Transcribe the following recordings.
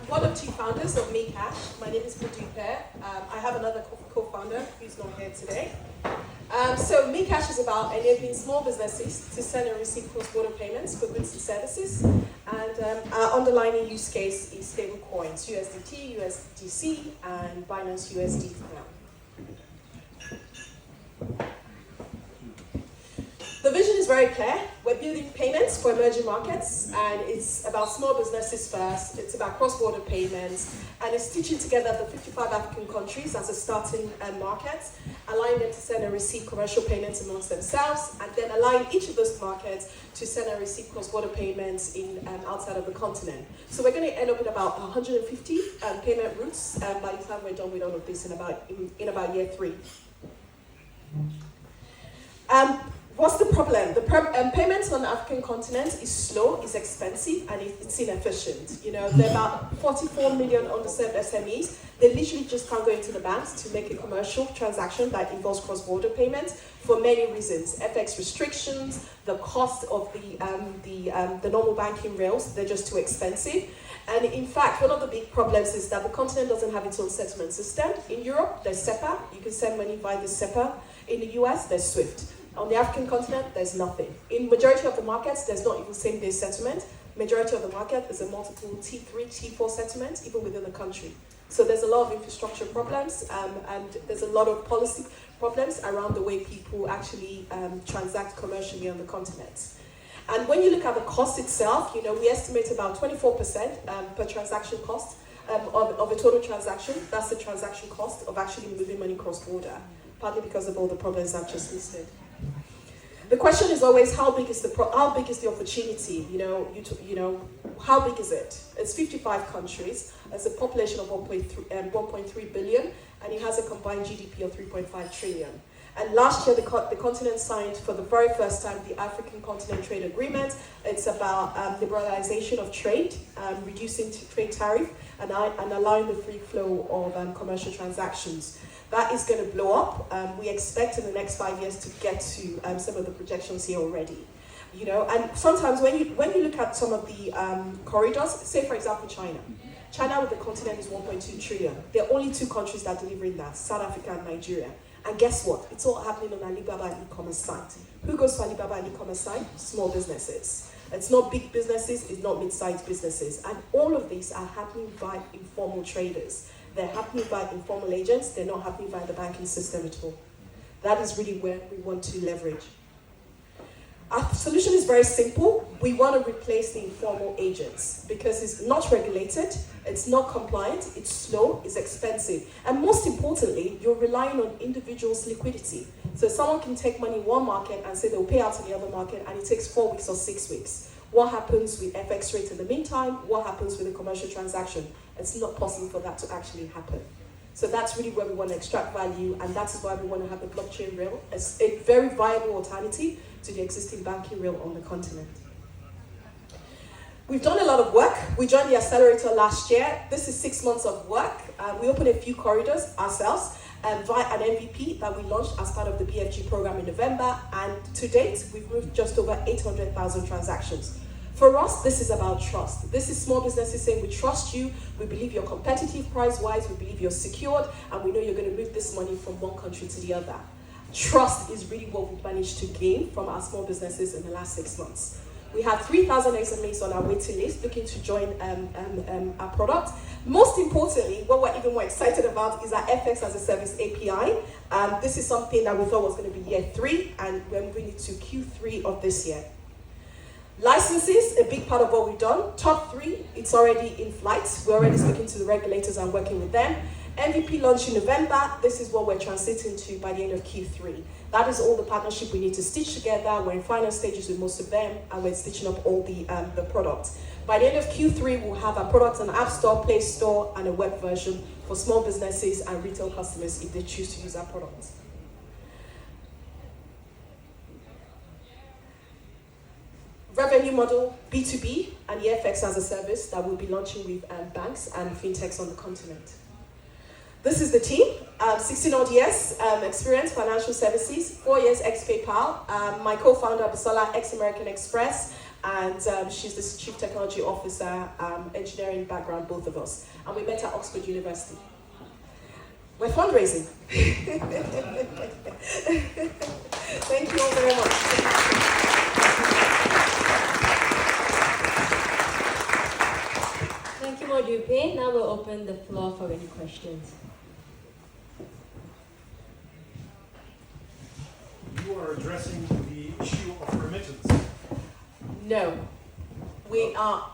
one of two founders of meCash. My name is Madupe. I have another co-founder who's not here today. So meCash is about enabling small businesses to send and receive cross-border payments for goods and services. And our underlying use case is stable coins, USDT, USDC, and Binance USD for now. The vision is very clear. We're building payments for emerging markets, and it's about small businesses first. It's about cross-border payments, and it's stitching together the 55 African countries as a starting market, allowing them to send and receive commercial payments amongst themselves, and then allowing each of those markets to send and receive cross-border payments in outside of the continent. So we're going to end up with about 150 payment routes by the time we're done with all of this in about year 3. What's the problem? The payments on the African continent is slow, it's expensive, and it's inefficient. You know, there are about 44 million underserved SMEs. They literally just can't go into the banks to make a commercial transaction that involves cross-border payments for many reasons. FX restrictions, the cost of the normal banking rails, they're just too expensive. And in fact, one of the big problems is that the continent doesn't have its own settlement system. In Europe, there's SEPA. You can send money via the SEPA. In the US, there's SWIFT. On the African continent, there's nothing. In majority of the markets, there's not even same-day settlement. Majority of the market is a multiple T3, T4 settlement, even within the country. So there's a lot of infrastructure problems, and there's a lot of policy problems around the way people actually transact commercially on the continent. And when you look at the cost itself, you know, we estimate about 24% per transaction cost of a total transaction. That's the transaction cost of actually moving money cross-border, partly because of all the problems I've just listed. The question is always, how big is the opportunity? You know, how big is it? It's 55 countries. It's a population of 1.3 billion, and it has a combined GDP of 3.5 trillion. And last year, the continent signed for the very first time the African Continent Trade Agreement. It's about liberalization of trade, reducing trade tariff, and allowing the free flow of commercial transactions. That is going to blow up. We expect in the next 5 years to get to some of the projections here already. You know, and sometimes when you look at some of the corridors, say for example China. China with the continent is 1.2 trillion. There are only 2 countries that are delivering that, South Africa and Nigeria. And guess what? It's all happening on Alibaba e-commerce site. Who goes to Alibaba e-commerce site? Small businesses. It's not big businesses, it's not mid-sized businesses. And all of these are happening by informal traders. They're happening by informal agents, they're not happening by the banking system at all. That is really where we want to leverage. Our solution is very simple. We want to replace the informal agents because it's not regulated, it's not compliant, it's slow, it's expensive. And most importantly, you're relying on individuals' liquidity. So someone can take money in one market and say they'll pay out in the other market, and it takes 4 weeks or 6 weeks. What happens with FX rate in the meantime? What happens with a commercial transaction? It's not possible for that to actually happen. So that's really where we want to extract value, and that is why we want to have the blockchain rail as a very viable alternative to the existing banking rail on the continent. We've done a lot of work. We joined the accelerator last year. This is 6 months of work. We opened a few corridors ourselves via an MVP that we launched as part of the BFG program in November, and to date, we've moved just over 800,000 transactions. For us, this is about trust. This is small businesses saying, we trust you, we believe you're competitive price-wise, we believe you're secured, and we know you're going to move this money from one country to the other. Trust is really what we've managed to gain from our small businesses in the last 6 months. We have 3,000 SMEs on our waiting list looking to join our product. Most importantly, what we're even more excited about is our FX as a Service API. This is something that we thought was going to be year 3, and we're moving it to Q3 of this year. Licenses, a big part of what we've done. Top 3, it's already in flight. We're already speaking to the regulators and working with them. MVP launch in November. This is what we're transiting to by the end of Q3. That is all the partnership we need to stitch together. We're in final stages with most of them, and we're stitching up all the products. By the end of Q3, we'll have our products on App Store, Play Store, and a web version for small businesses and retail customers if they choose to use our products. Revenue model, B2B, and the FX as a service that we'll be launching with banks and fintechs on the continent. This is the team, 16 odd years experience, financial services, 4 years ex-PayPal. My co-founder, Bisola, ex-American Express. and she's the Chief Technology Officer, engineering background, both of us. And we met at Oxford University. We're fundraising. Thank you all very much. Thank you, Modupe. Now we'll open the floor for any questions. You are addressing the issue of remittance. No.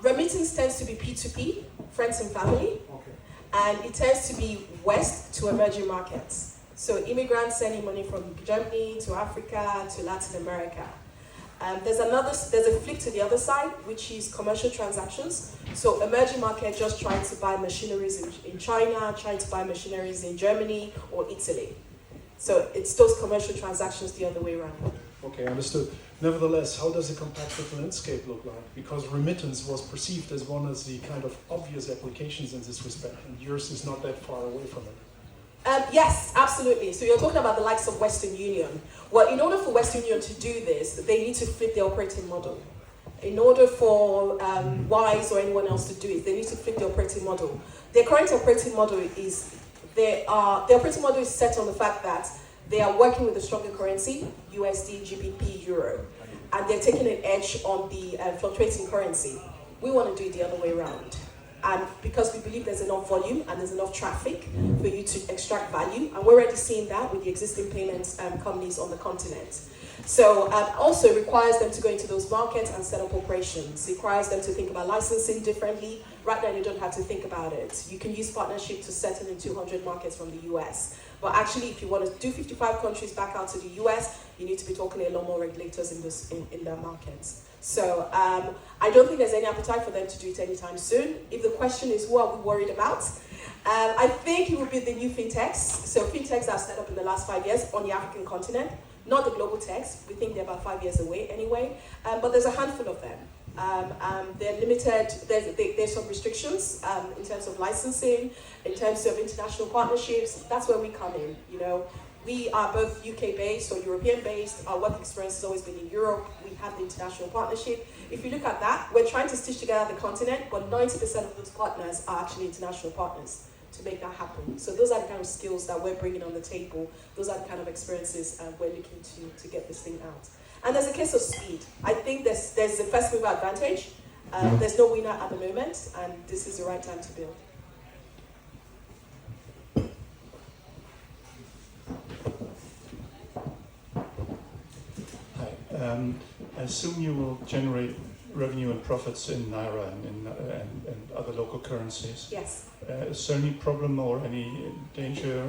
Remittance tends to be P2P, friends and family. Okay. And it tends to be west to emerging markets. So immigrants sending money from Germany to Africa to Latin America. There's a flip to the other side, which is commercial transactions. So emerging market just trying to buy machineries in China, trying to buy machineries in Germany or Italy. So it's those commercial transactions the other way around. Okay, understood. Nevertheless, how does the competitive landscape look like? Because remittance was perceived as one of the kind of obvious applications in this respect, and yours is not that far away from it. Yes, absolutely. So you're talking about the likes of Western Union. Well, in order for Western Union to do this, they need to flip their operating model. In order for Wise or anyone else to do it, they need to flip the operating model. Their current operating model is the operating model is set on the fact that they are working with a stronger currency, USD, GBP, Euro, and they're taking an edge on the fluctuating currency. We want to do it the other way around. And because we believe there's enough volume and there's enough traffic for you to extract value, and we're already seeing that with the existing payments companies on the continent. So also it requires them to go into those markets and set up operations. It requires them to think about licensing differently. Right now you don't have to think about it. You can use partnership to settle in 200 markets from the US. But actually if you want to do 55 countries back out to the US, you need to be talking to a lot more regulators in their markets. So I don't think there's any appetite for them to do it anytime soon. If the question is who are we worried about, I think it would be the new fintechs. So fintechs are set up in the last 5 years on the African continent, not the global techs. We think they're about 5 years away anyway. But there's a handful of them. They're limited. There's some restrictions in terms of licensing, in terms of international partnerships. That's where we come in. You know, we are both UK-based or European-based. Our work experience has always been in Europe. We have the international partnership. If you look at that, we're trying to stitch together the continent, but 90% of those partners are actually international partners to make that happen. So those are the kind of skills that we're bringing on the table. Those are the kind of experiences we're looking to get this thing out. And there's a case of speed. I think there's a first mover advantage. There's no winner at the moment, and this is the right time to build. I assume you will generate revenue and profits in Naira and other local currencies. Yes. Is there any problem or any danger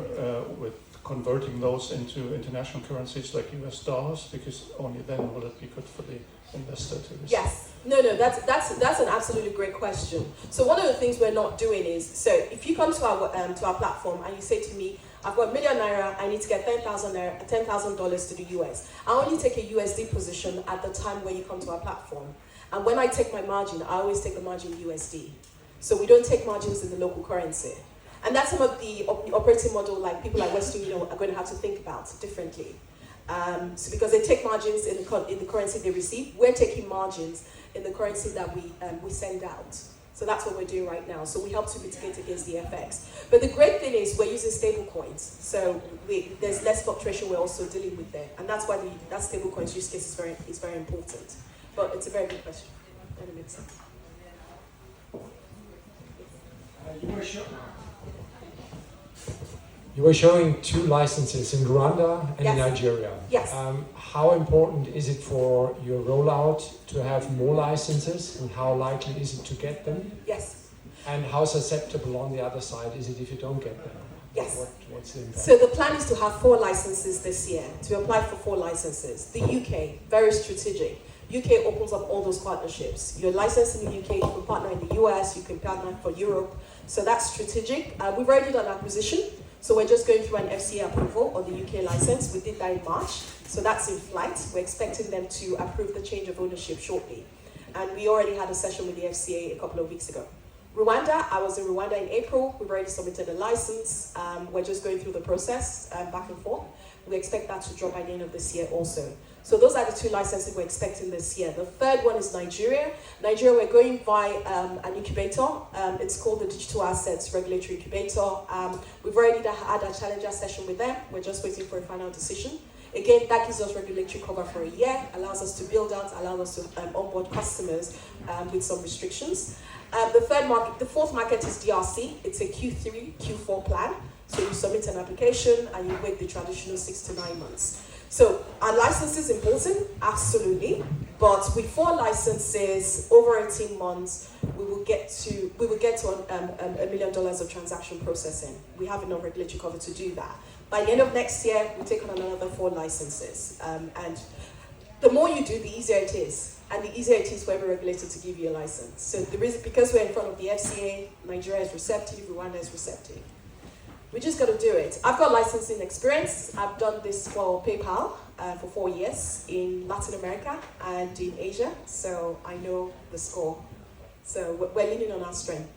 with converting those into international currencies like US dollars? Because only then will it be good for the investor to receive. Yes. No, that's an absolutely great question. So one of the things we're not doing is, so if you come to our platform and you say to me, I've got £1 million Naira, I need to get $10,000 to the US. I only take a USD position at the time when you come to our platform. And when I take my margin, I always take the margin USD. So we don't take margins in the local currency. And that's some of the operating model like people like Western Union are going to have to think about differently. So because they take margins in the currency they receive, we're taking margins in the currency that we send out. So that's what we're doing right now. So we help to mitigate against the FX. But the great thing is we're using stable coins. So there's less fluctuation we're also dealing with there. And that's why that stable coins use case is very important. But it's a very good question. And it makes sense. You were showing 2 licenses in Rwanda and in Yes. Nigeria. Yes. How important is it for your rollout to have more licenses, and how likely is it to get them? Yes. And how susceptible on the other side is it if you don't get them? Yes. What's the impact? So the plan is to have 4 licenses this year, to apply for 4 licenses. The UK, very strategic. UK opens up all those partnerships. You're licensed in the UK, you can partner in the US, you can partner for Europe. So that's strategic. We've already done acquisition. So we're just going through an FCA approval on the UK license. We did that in March. So that's in flight. We're expecting them to approve the change of ownership shortly. And we already had a session with the FCA a couple of weeks ago. Rwanda, I was in Rwanda in April. We've already submitted a license. We're just going through the process back and forth. We expect that to drop by the end of this year also. So those are the 2 licenses we're expecting this year. The third one is Nigeria. Nigeria, we're going by an incubator. It's called the Digital Assets Regulatory Incubator. We've already had a challenger session with them. We're just waiting for a final decision. Again, that gives us regulatory cover for a year, allows us to build out, allows us to onboard customers with some restrictions. The fourth market is DRC. It's a Q3, Q4 plan. So you submit an application and you wait the traditional 6 to 9 months. So our license is important, absolutely. But with 4 licenses over 18 months, we will get to $1 million of transaction processing. We have enough regulatory cover to do that. By the end of next year, we take on another 4 licenses. And the more you do, the easier it is. And the easier it is for every regulator to give you a license. So the reason, because we're in front of the FCA, Nigeria is receptive, Rwanda is receptive. We just got to do it. I've got licensing experience. I've done this for PayPal for 4 years in Latin America and in Asia. So I know the score. So we're leaning on our strength.